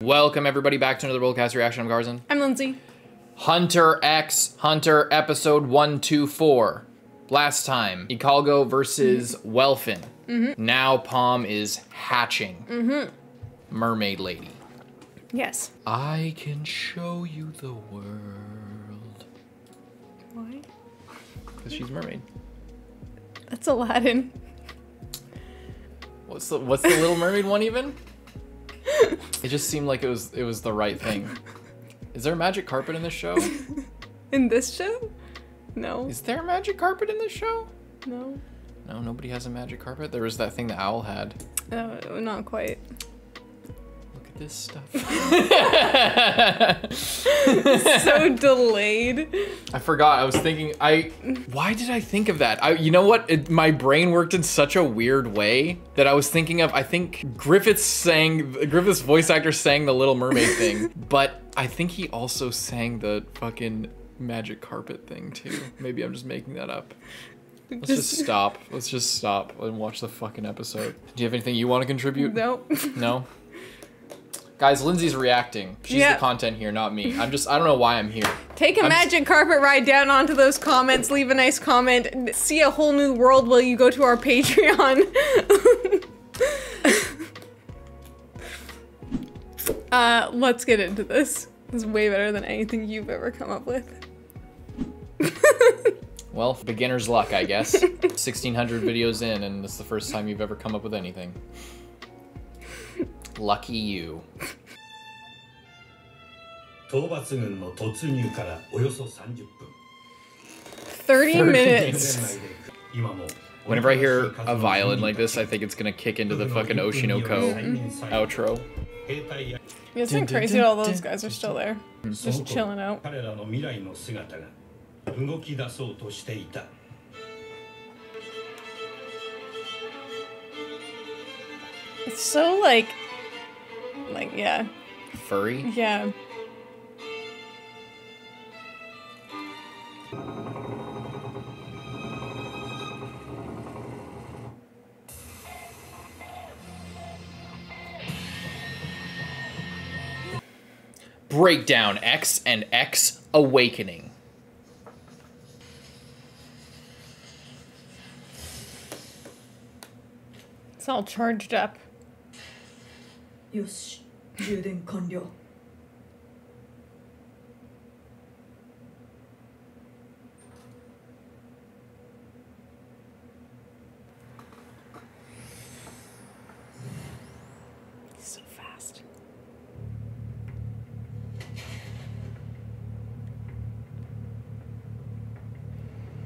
Welcome everybody back to another Worldcast reaction. I'm Garzan. I'm Lindsay. Hunter x Hunter episode 124. Last time, Ikalgo versus Welfin. Now Palm is hatching. Mermaid lady. Yes. I can show you the world. Why? Because she's a mermaid. That's Aladdin. What's the Little Mermaid one even? It just seemed like it was the right thing. Is there a magic carpet in this show? In this show? No. Is there a magic carpet in this show? No. No, nobody has a magic carpet. There was that thing the owl had. No, not quite. Look at this stuff. So delayed. I forgot. I was thinking. Why did I think of that? You know what? My brain worked in such a weird way that I was thinking of. I think Griffith's voice actor sang the Little Mermaid thing, but I think he also sang the fucking magic carpet thing too. Maybe I'm just making that up. Let's just stop. Let's just stop and watch the fucking episode. Do you have anything you want to contribute? No. No? Guys, Lindsay's reacting. She's the content here, not me. I don't know why I'm here. Take a magic carpet ride down onto those comments, leave a nice comment, see a whole new world while you go to our Patreon. Let's get into this. This is way better than anything you've ever come up with. Well, beginner's luck, I guess. 1,600 videos in, and this is the first time you've ever come up with anything. Lucky you. 討伐軍の突入からおよそ30分。 30 minutes. Whenever I hear a violin like this, I think it's gonna kick into the fucking Oshinoko outro. Yeah, it's been crazy that all those guys are still there. Just chilling out. 彼らの未来の姿が動き出そうとしていた。 It's so like, yeah. Furry? Yeah. Breakdown X and X Awakening. It's all charged up. よし、充電完了。So fast.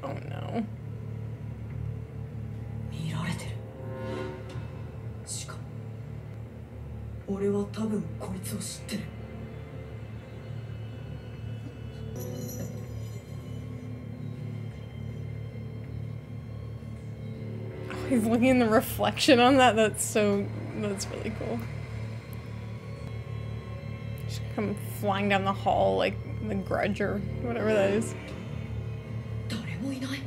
Oh no. 見られてる。しかも、俺は多分こいつを知ってる。He's looking in the reflection on that. That's really cool. Just come flying down the hall like the Grudge or whatever that is. 誰もいない。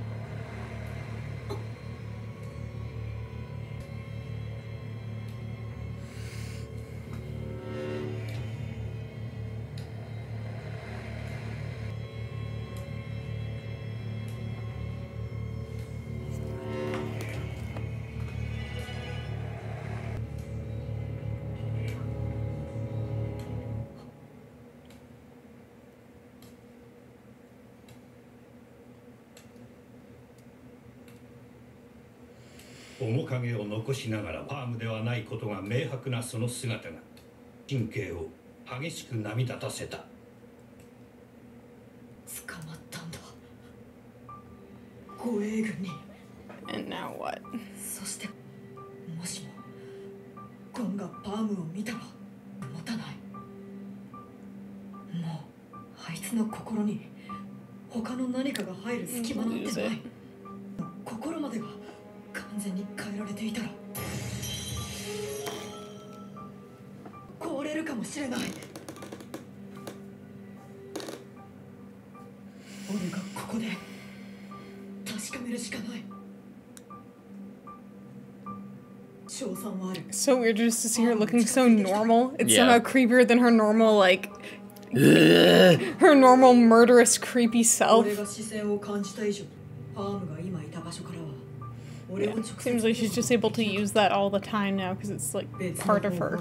面影を残しながらパームではないことが明白なその姿が神経を激しく波立たせた。捕まったんだ。護衛軍に。 And now what? そしてもしもゴンがパームを見たら持たない。もうあいつの心に他の何かが入る隙間なんてない。心までが完全に変えられていたら壊れるかもしれない。俺がここで確かめるしかない。So weird just to see her looking so normal. It's Yeah. somehow creepier than her normal, like, her normal murderous, creepy self. Yeah. Seems like she's just able to use that all the time now because it's like part of her.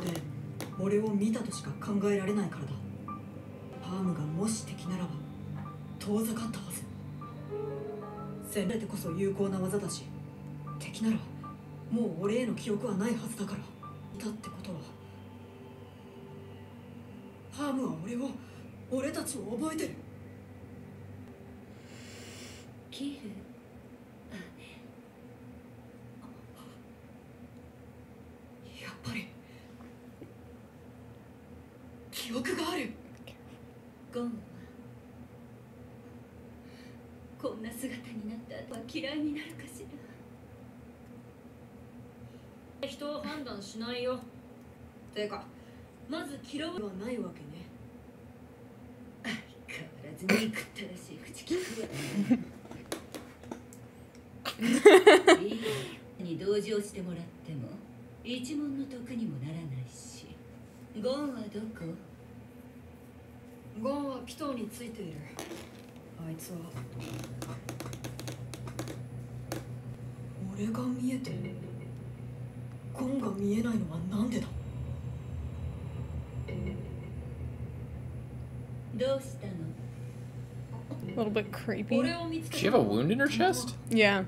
A little bit creepy. Does she have a wound in her chest? Yeah.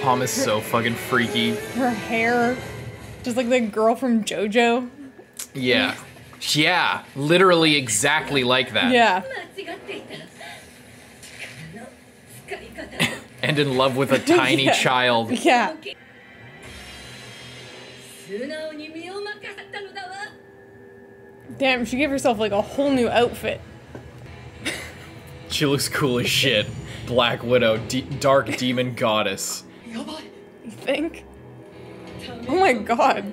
Palm is so fucking freaky. Her hair, just like the girl from JoJo. Yeah. Yeah, literally exactly like that. Yeah. And in love with a tiny Yeah. child. Yeah. Damn, she gave herself like a whole new outfit. She looks cool as shit. Black Widow, dark demon goddess. You think? Oh my god.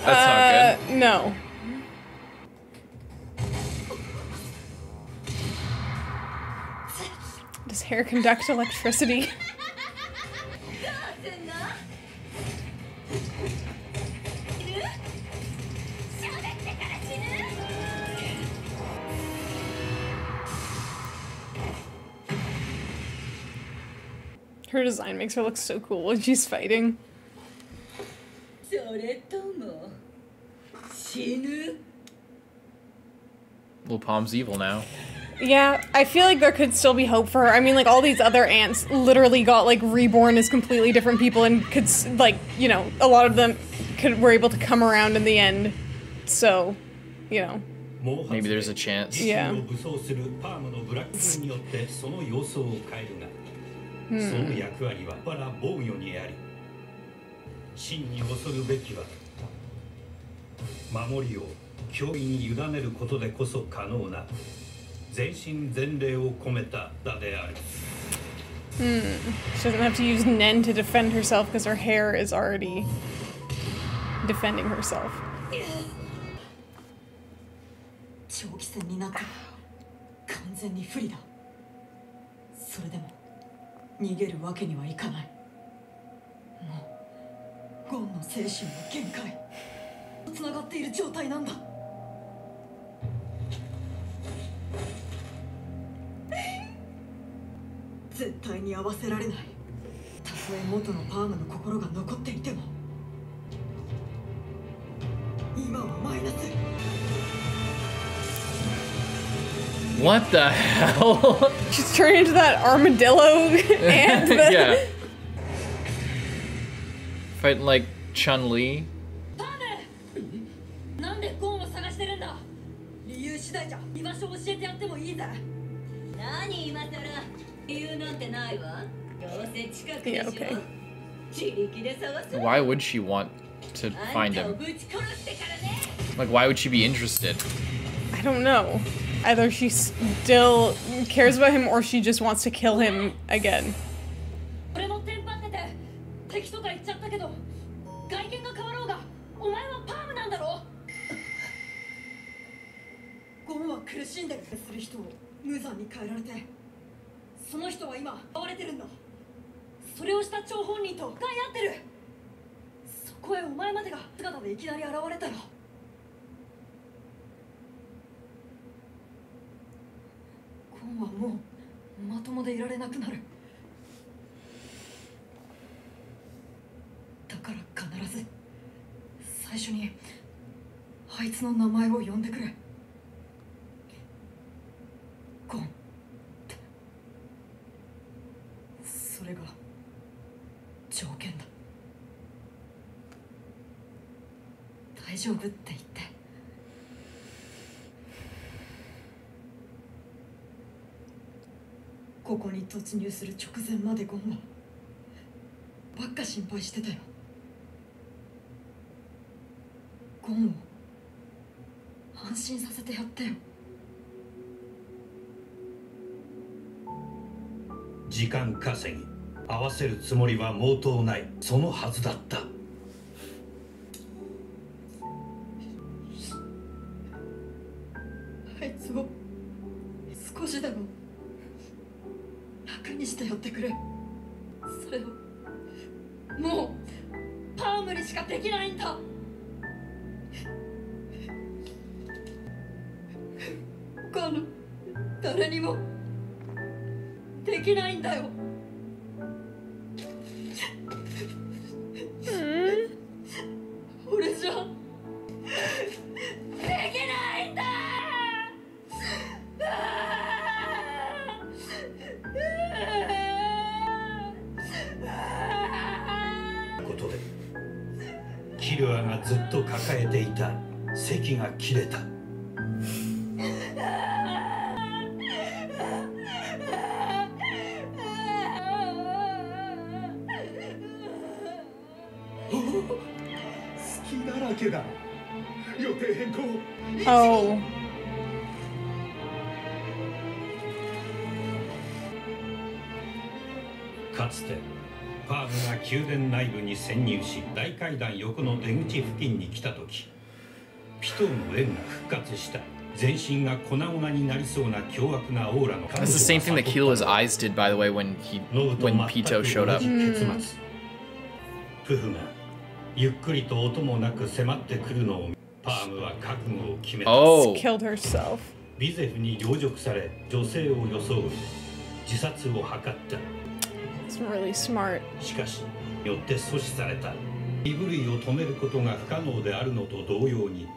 That's not good. No. Does hair conduct electricity? Her design makes her look so cool when she's fighting. Little Palm's evil now. Yeah, I feel like there could still be hope for her. I mean, like, all these other ants literally got, like, reborn as completely different people and could, like, you know, a lot of them were able to come around in the end. So, you know. Maybe there's a chance. Yeah. She doesn't have to use Nen to defend herself because her hair is already defending herself. え元のパームの心が残っていても今はマイナス。 What the hell? She's turning into that armadillo and the Yeah. Fighting like Chun-Li. なんでゴンを探してるんだ。理由次第じゃ居場所教えてやってもいいぜ。何今さら理由なんてないわ。どうせ近くでし Yeah, ょ。 okay. 自力で探す。 Why would she want to あ find んたを him? ぶち殺してからね。 Like, why would she be interested? I don't know. Either she still cares about him or she just wants to kill him again. 俺もテンパってて敵とか言っちゃったけど外見が変わろうがお前はパームなんだろ。ゴンは苦しんでるする人を無残に変えられてその人は今追われてるんだ。それをした張本人と向かい合ってる。そこへお前までが姿でいきなり現れたらゴンはもうまともでいられなくなる。だから必ず最初にあいつの名前を呼んでくれ。ゴン。それが条件だ。大丈夫って言って。ここに突入する直前までゴンはばっか心配してたよ。ゴンを安心させてやってよ。時間稼ぎ合わせるつもりは毛頭ない。そのはずだった。あいつを少しでも楽にしてやってくれ。それをもうパームにしかできないんだ。他の誰にもできないんだよ。俺じゃできないんだ。ことでキルアがずっと抱えていた咳が切れた。隙だらけだ。予定変更。 Oh. かつてパームが宮殿内部に潜入し大階段横の出口付近に来た時ピトーの円が復活した。全身が粉々になりそうな凶悪なオーラの That's the same thing that Killua's eyes did, by the way, when Pitou showed up. プフがゆっくりと音もなく迫ってくるのをパームは覚悟を決めた。 Oh. Killed herself. ビゼフに陵辱され女性を装い自殺を図った。 It's really smart. しかしよって阻止された。身震いを止めることが不可能であるのと同様に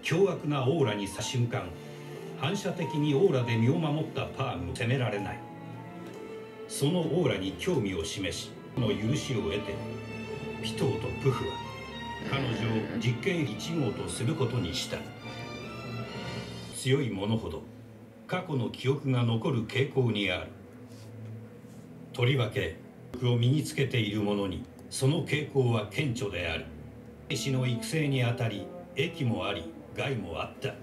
凶悪なオーラに差し瞬間反射的にオーラで身を守ったパームを責められない。そのオーラに興味を示しの許しを得てピトーとプフは彼女を実験1号とすることにした。強い者ほど過去の記憶が残る傾向にある。とりわけを身につけている者にその傾向は顕著である。兵士の育成にあたり益もあり害もあった。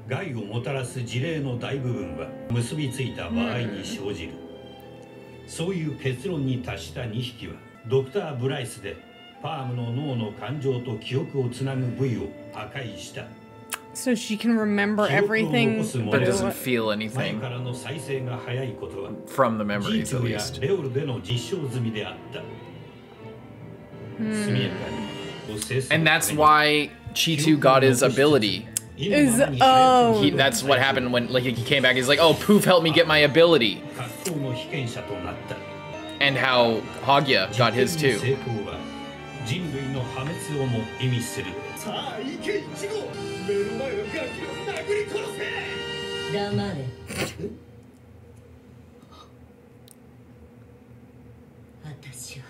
害をもたらす事例の大部分は結びついた場合に生じる。そういう結論に達した2匹はドクター・ブライスでパームの脳の感情と記憶をつなぐ部位を破壊した。 So she can remember everything. But doesn't feel 前 anything からの再生が早いことは from the memories, ジー at クや least. レオルでの実証済みであった。速やかに制する And that's why Chitu got his ability. Is oh. That's what happened when he came back. He's like, oh, Pouf helped me get my ability. 格好の被験者となった。And how Hagya got his too. 成功は人類の破滅をも意味する。さあ行けイチゴ。目の前のガキを殴り殺せ。黙れ。私は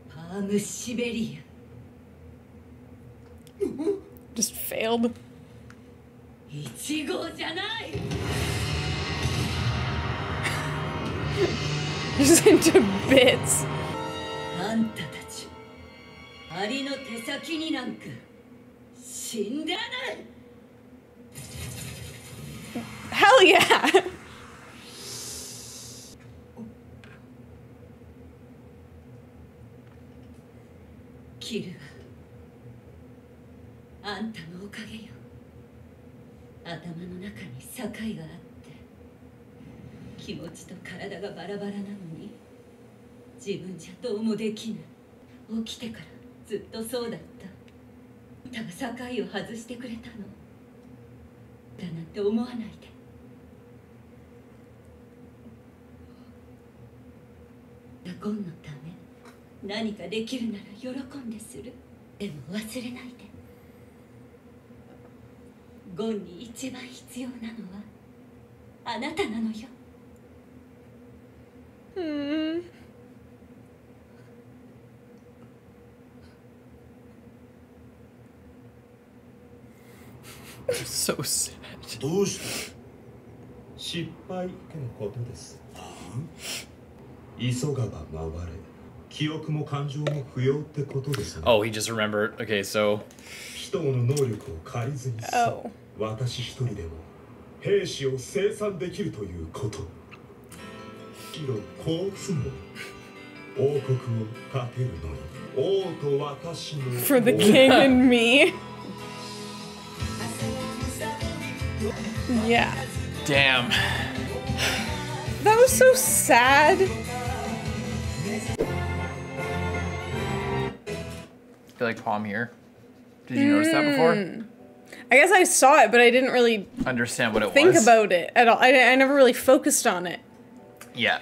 パームシベリ Just failed. ア。イチゴじゃない。Just into bits. あんたたち、アリの手先になんか死んでない。Hell yeah! キルア、あんたのおかげよ。頭の中に境があって気持ちと体がバラバラなのに自分じゃどうもできない。起きてからずっとそうだった。あんたが境を外してくれたのだなんて思わないで。ゴンのため何かできるなら喜んでする。でも忘れないで。ゴンに一番必要なのはあなたなのよ。So sad. どうした？失敗ってのことです。急がば回れ。記憶も感情も不要ってことですね。Oh, he just remembered. Okay, so 人の能力を借りずにさ、私一人でも兵士を生産できるということ。広幸福も王国を建てるのに王と私の For the king and me. Yeah. damn. That was so sad. Feel like palm here. Did you notice that before? I guess I saw it, but I didn't really Understand what it think was. about it at all. I never really focused on it. Yeah.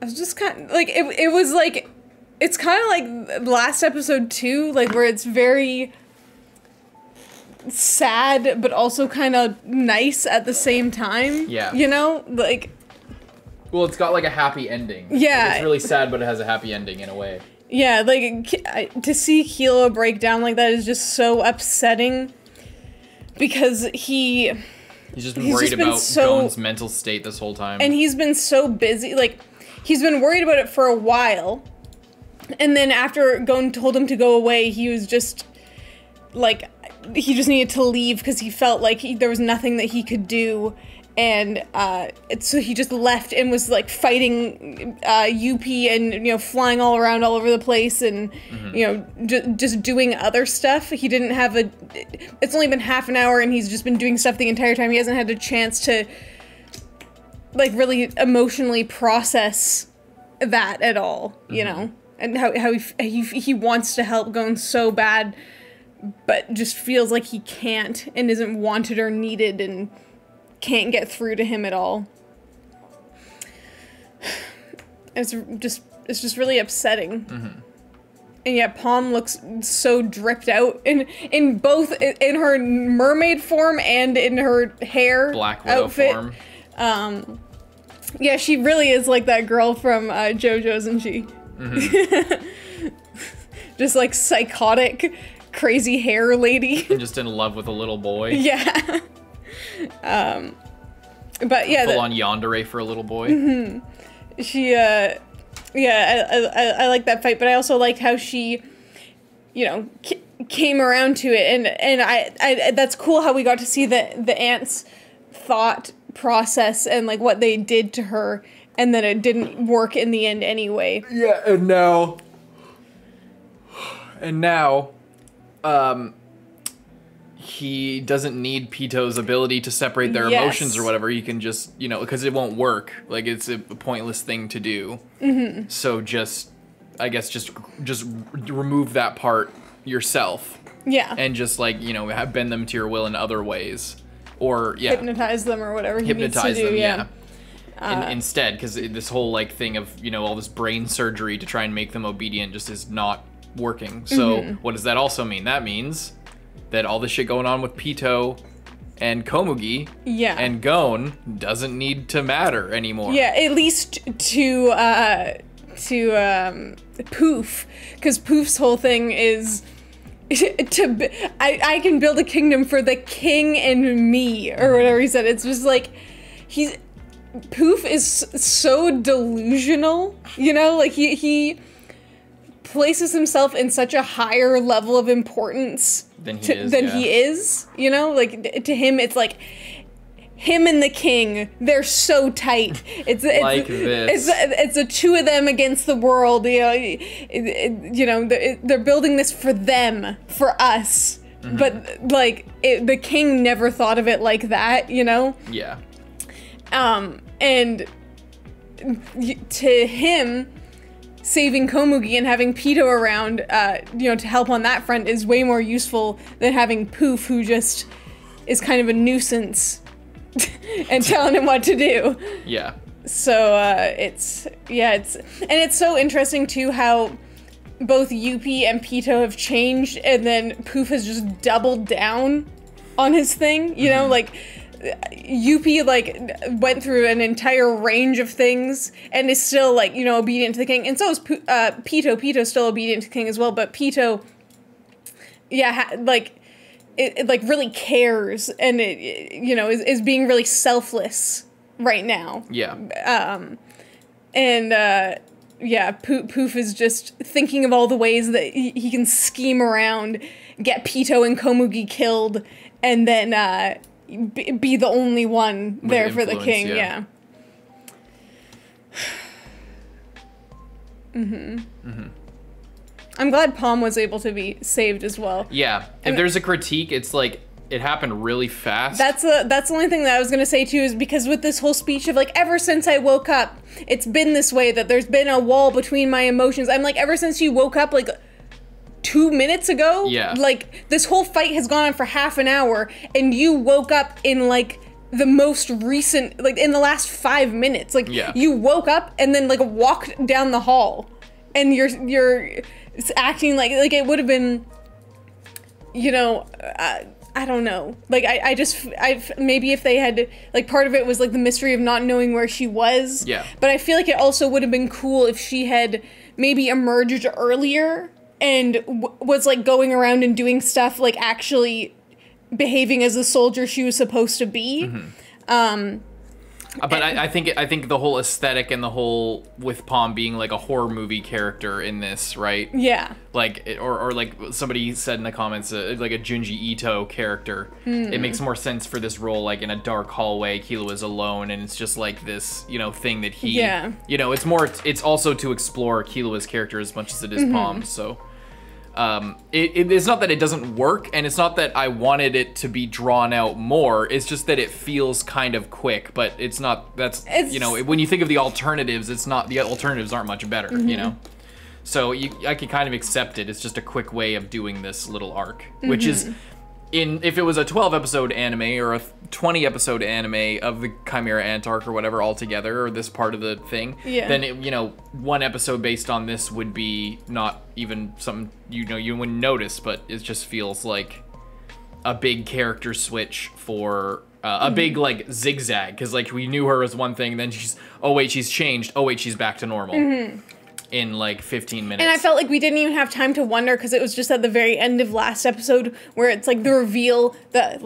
I was just kind of like it was like it's kind of like last episode too, like where it's very sad but also kind of nice at the same time. Yeah. You know, like Well, it's got like a happy ending. Yeah. Like, it's really sad, but it has a happy ending in a way. yeah, like to see Killua break down like that is just so upsetting because He's just been He's worried just been about so- Gon's mental state this whole time. and he's been so busy, like he's been worried about it for a while, and then after Gon told him to go away, he was just like he just needed to leave because he felt like there was nothing that he could do, and so he just left and was like fighting Youpi and flying all around all over the place and just doing other stuff. He didn't have it's only been half an hour and he's just been doing stuff the entire time. He hasn't had a chance to like really emotionally process that at all, you know, and how he wants to help Gon so bad, but just feels like he can't and isn't wanted or needed and can't get through to him at all. It's just really upsetting. And yeah, Palm looks so dripped out in both in her mermaid form and in her hair Black Widow outfit. form. Yeah, she really is like that girl from JoJo's, isn't she? Just like psychotic, crazy hair lady. And just in love with a little boy. Yeah. But yeah, Full on yandere for a little boy. she yeah, I like that fight, but I also liked how she came around to it, and I that's cool how we got to see the ants' thought process and like what they did to her, and that it didn't work in the end anyway. Yeah, and now he doesn't need Pitou's ability to separate their emotions or whatever. He can just, because it won't work. Like, it's a pointless thing to do. So I guess just remove that part yourself. Yeah. And just, like, bend them to your will in other ways. or hypnotize them or whatever he needs to hypnotize do. them, instead, because this whole like thing of all this brain surgery to try and make them obedient just is not working. So what does that also mean? That means that all the shit going on with Pitou and Komugi and Gon doesn't need to matter anymore. Yeah, at least to Pouf, because Pouf's whole thing is I can build a kingdom for the king and me, or whatever he said. It's just like Pouf is so delusional, like he places himself in such a higher level of importance than he is, like to him it's like him and the king, they're so tight. It's like this. It's the two of them against the world. They're building this for them, for us. But like the king never thought of it like that. Yeah. And to him, saving Komugi and having Pitou around, to help on that front is way more useful than having Pouf, who just is kind of a nuisance. And telling him what to do. Yeah. So it's so interesting too how both Youpi and Pitou have changed, and then Pouf has just doubled down on his thing. Like Youpi went through an entire range of things and is still obedient to the king, and so is Pitou. Pitou's still obedient to the king as well, but Pitou, it really cares, and it is being really selfless right now. Yeah. Pouf is just thinking of all the ways that he can scheme around, get Pitou and Komugi killed, and then be the only one there for the king. Yeah. I'm glad Palm was able to be saved as well. Yeah, if there's a critique, it's like it happened really fast. That's the only thing that I was gonna say too, is because with this whole speech of ever since I woke up, it's been this way, that there's been a wall between my emotions. I'm ever since you woke up 2 minutes ago, this whole fight has gone on for half an hour, and you woke up in the most recent, in the last 5 minutes. You woke up and then walked down the hall, and you're acting like it would have been, I don't know. Maybe if they had, part of it was the mystery of not knowing where she was. Yeah. But I feel like it also would have been cool if she had maybe emerged earlier and was going around and doing stuff, actually behaving as the soldier she was supposed to be. But I think the whole aesthetic and the whole with Palm being a horror movie character in this, right? Yeah. Or somebody said in the comments, a Junji Ito character. It makes more sense for this role, in a dark hallway, Killua is alone, and it's just this, thing that he, it's also to explore Killua's character as much as it is Palm's, so. It's not that it doesn't work, and it's not that I wanted it to be drawn out more, it's just that it feels kind of quick, but it's not, when you think of the alternatives, the alternatives aren't much better, So I can kind of accept it, it's just a quick way of doing this little arc, which is, if it was a 12-episode anime or a 20-episode anime of the Chimera Ant arc or whatever all together, or this part of the thing, then one episode based on this would be not even something you wouldn't notice, but it just feels like a big character switch for a big zigzag, because we knew her as one thing, then she's changed, she's back to normal. In 15 minutes. And I felt we didn't even have time to wonder, because it was just at the very end of last episode where it's the reveal that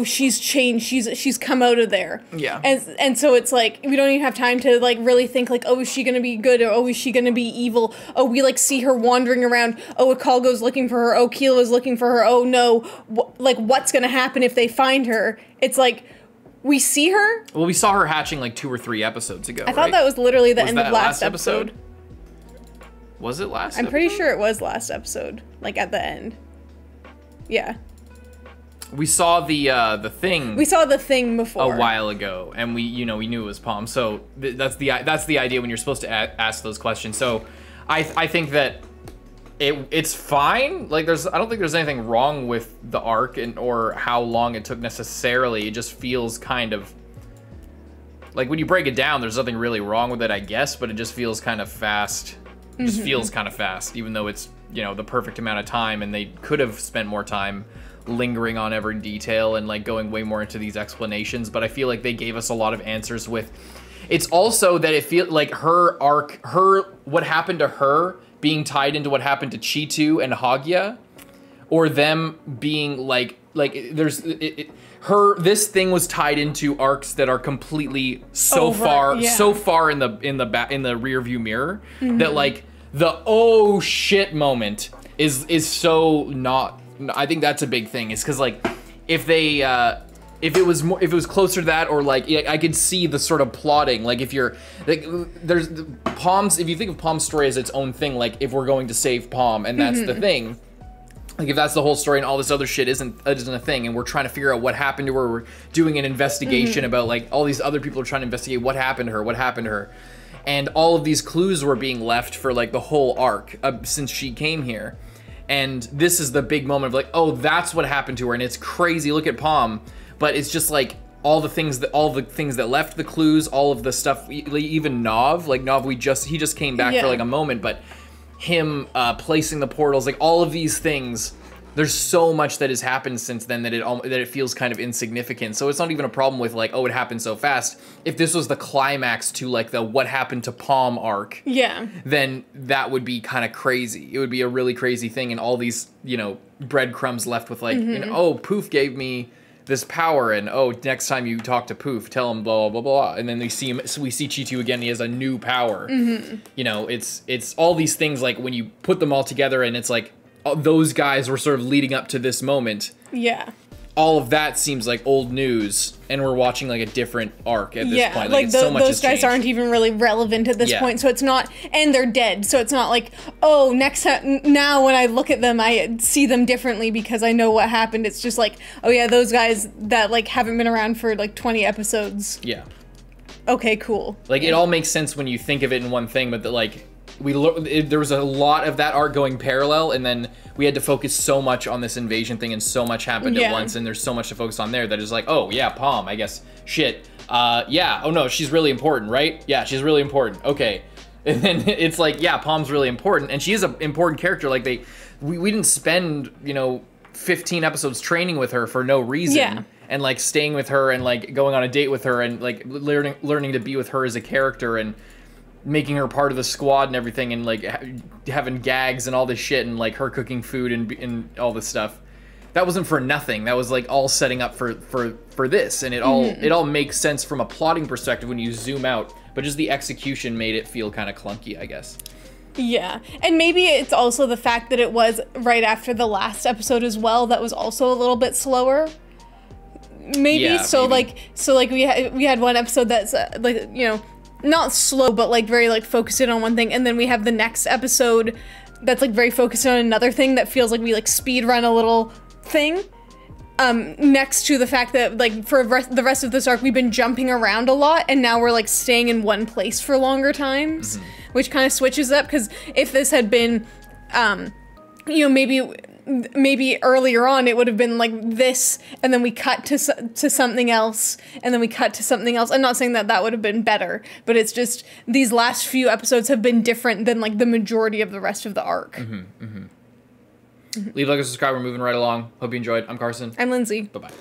she's changed, she's come out of there. Yeah. And so it's we don't even have time to really think is she gonna be good, or is she gonna be evil? We see her wandering around. Ikalgo's looking for her. Killua's looking for her. Oh no, what's gonna happen if they find her? It's we see her. Well, we saw her hatching 2 or 3 episodes ago. I thought that was literally the end of last episode. Was it last I'm pretty sure it was last episode, at the end. Yeah. We saw the thing. We saw the thing before. A while ago, and we knew it was Palm. So that's the idea when you're supposed to ask those questions. So I think that it's fine. Like I don't think there's anything wrong with the arc or how long it took necessarily. It just feels kind of like when you break it down, there's nothing really wrong with it, I guess, but it just feels kind of fast. It just feels kind of fast, even though it's, you know, the perfect amount of time, and they could have spent more time lingering on every detail and like going way more into these explanations. But I feel like they gave us a lot of answers with. It's also that it feels like her arc, what happened to her being tied into what happened to Chitou and Haikyuu, or them being like there's this thing was tied into arcs that are completely so far in the rear view mirror that like the oh shit moment is so not. I think that's a big thing. Is because like if it was closer to that, or like I could see the sort of plotting. Like if you're like there's Palm's, if you think of Palm's story as its own thing, like if we're going to save Palm and that's the thing. Like if that's the whole story and all this other shit isn't a thing, and we're trying to figure out what happened to her, we're doing an investigation about like all these other people are trying to investigate what happened to her, and all of these clues were being left for like the whole arc since she came here, and this is the big moment of like, oh, that's what happened to her, and it's crazy. Look at Palm, but it's just like all the things that left the clues, all of the stuff, even Knov, like Knov, he just came back for like a moment, but him placing the portals, like all of these things, there's so much that has happened since then that it feels kind of insignificant. So it's not even a problem with like, oh, it happened so fast. If this was the climax to like the what happened to Palm arc, then that would be kind of crazy. It would be a really crazy thing, and all these, you know, breadcrumbs left with like, you know, oh, Pouf gave me this power, and oh, next time you talk to Pouf, tell him blah blah blah, and then we see Chitou again. He has a new power. You know, it's all these things, like when you put them all together, and it's like those guys were sort of leading up to this moment. All of that seems like old news, and we're watching like a different arc at this point. Like those guys aren't even really relevant at this point, so it's not, and they're dead, so it's not like, oh, now when I look at them, I see them differently because I know what happened. It's just like, oh yeah, those guys that like haven't been around for like 20 episodes. Okay, cool. Like it all makes sense when you think of it in one thing, but like there was a lot of that arc going parallel, and then we had to focus so much on this invasion thing, and so much happened at once, and there's so much to focus on there that is like, oh yeah, Palm, I guess, shit, yeah, oh no, she's really important, right? Yeah, she's really important, okay. And then it's like, yeah, Palm's really important, and she is an important character. Like we didn't spend, you know, 15 episodes training with her for no reason. And like staying with her and like going on a date with her and like learning to be with her as a character and making her part of the squad and everything, and like having gags and all this shit, and like her cooking food and all this stuff. That wasn't for nothing. That was like all setting up for this, and it all makes sense from a plotting perspective when you zoom out, but just the execution made it feel kind of clunky, I guess. Yeah, and maybe it's also the fact that it was right after the last episode as well that was also a little bit slower. Maybe we had one episode that's like, you know, not slow, but like very like focused in on one thing, and then we have the next episode that's like very focused on another thing that feels like we like speed run a little thing. Next to the fact that like for the rest of this arc we've been jumping around a lot, and now we're like staying in one place for longer times, which kind of switches up. Because if this had been, you know, maybe earlier on it would have been like this, and then we cut to something else, and then we cut to something else. I'm not saying that would have been better, but it's just these last few episodes have been different than like the majority of the rest of the arc. Leave a like and subscribe. We're moving right along. Hope you enjoyed. I'm Carson. I'm Lindsay. Bye-bye.